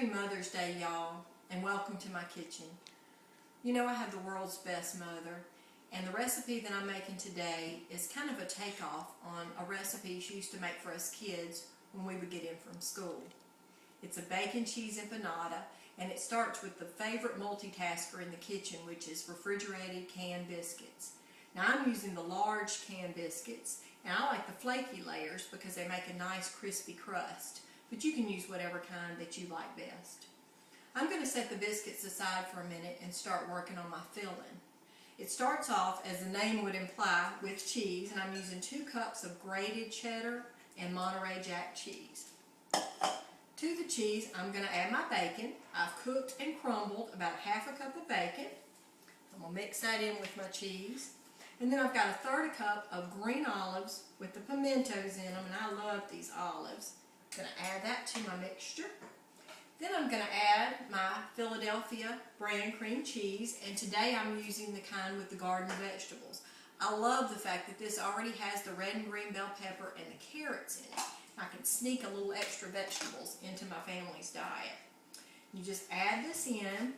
Happy Mother's Day, y'all, and welcome to my kitchen. You know, I have the world's best mother, and the recipe that I'm making today is kind of a takeoff on a recipe she used to make for us kids when we would get in from school. It's a bacon cheese empanada, and it starts with the favorite multitasker in the kitchen, which is refrigerated canned biscuits. Now, I'm using the large canned biscuits, and I like the flaky layers because they make a nice crispy crust. But you can use whatever kind that you like best. I'm going to set the biscuits aside for a minute and start working on my filling. It starts off, as the name would imply, with cheese, and I'm using 2 cups of grated cheddar and Monterey Jack cheese. To the cheese, I'm going to add my bacon. I've cooked and crumbled about ½ a cup of bacon. I'm going to mix that in with my cheese. And then I've got a 1/3 cup of green olives with the pimentos in them, and I love these olives. I'm going to add that to my mixture. Then I'm going to add my Philadelphia brand cream cheese, and today I'm using the kind with the garden vegetables. I love the fact that this already has the red and green bell pepper and the carrots in it. I can sneak a little extra vegetables into my family's diet. You just add this in.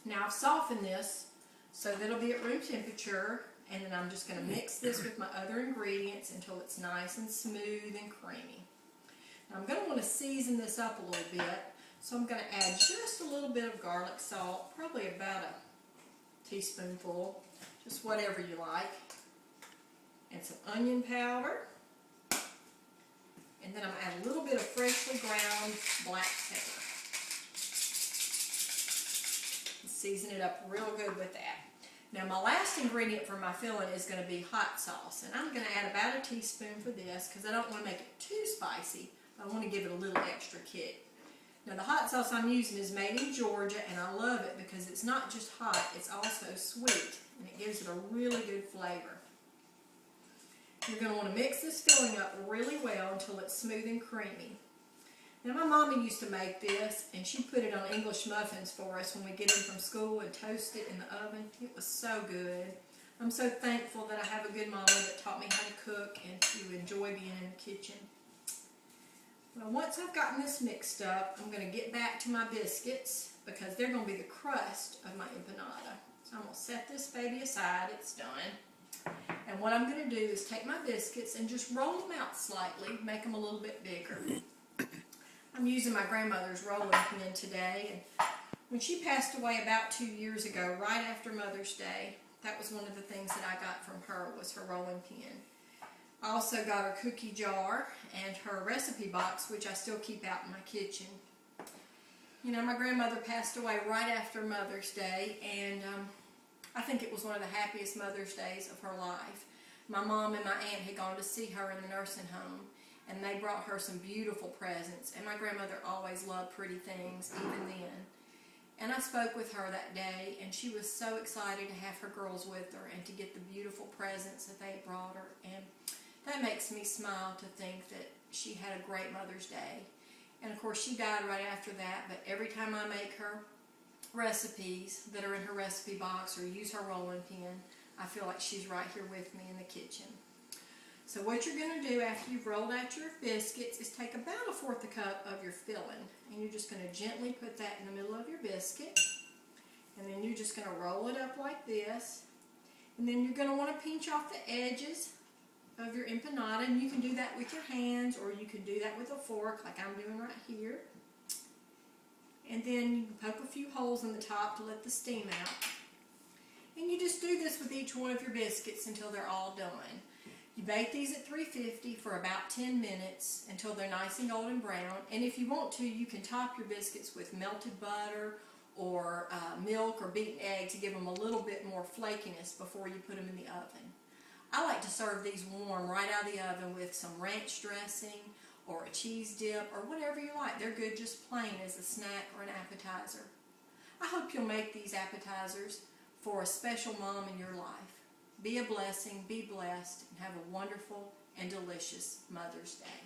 Now I've softened this so that it'll be at room temperature, and then I'm just going to mix this with my other ingredients until it's nice and smooth and creamy. Now I'm going to want to season this up a little bit, so I'm going to add just a little bit of garlic salt, probably about a teaspoonful, just whatever you like, and some onion powder, and then I'm going to add a little bit of freshly ground black pepper. Season it up real good with that. Now my last ingredient for my filling is going to be hot sauce, and I'm going to add about a teaspoon for this because I don't want to make it too spicy. I want to give it a little extra kick. Now the hot sauce I'm using is made in Georgia, and I love it because it's not just hot, it's also sweet, and it gives it a really good flavor. You're going to want to mix this filling up really well until it's smooth and creamy. Now my mama used to make this, and she put it on English muffins for us when we get in from school and toast it in the oven. It was so good. I'm so thankful that I have a good mama that taught me how to cook and to enjoy being in the kitchen. Well, once I've gotten this mixed up, I'm going to get back to my biscuits because they're going to be the crust of my empanada. So I'm going to set this baby aside. It's done. And what I'm going to do is take my biscuits and just roll them out slightly, make them a little bit bigger. I'm using my grandmother's rolling pin today, and when she passed away about 2 years ago, right after Mother's Day, that was one of the things that I got from her, was her rolling pin. I also got her cookie jar and her recipe box, which I still keep out in my kitchen. You know, my grandmother passed away right after Mother's Day, and I think it was one of the happiest Mother's Days of her life. My mom and my aunt had gone to see her in the nursing home, and they brought her some beautiful presents, and my grandmother always loved pretty things, even then. And I spoke with her that day, and she was so excited to have her girls with her and to get the beautiful presents that they had brought her, and that makes me smile to think that she had a great Mother's Day. And of course she died right after that, but every time I make her recipes that are in her recipe box or use her rolling pin, I feel like she's right here with me in the kitchen. So what you're going to do after you've rolled out your biscuits is take about a 1/4 a cup of your filling, and you're just going to gently put that in the middle of your biscuit, and then you're just going to roll it up like this, and then you're going to want to pinch off the edges of your empanada, and you can do that with your hands or you can do that with a fork like I'm doing right here. And then you can poke a few holes in the top to let the steam out. And you just do this with each one of your biscuits until they're all done. You bake these at 350 for about 10 minutes until they're nice and golden brown. And if you want to, you can top your biscuits with melted butter or milk or beaten egg to give them a little bit more flakiness before you put them in the oven. I like to serve these warm right out of the oven with some ranch dressing or a cheese dip or whatever you like. They're good just plain as a snack or an appetizer. I hope you'll make these appetizers for a special mom in your life. Be a blessing, be blessed, and have a wonderful and delicious Mother's Day.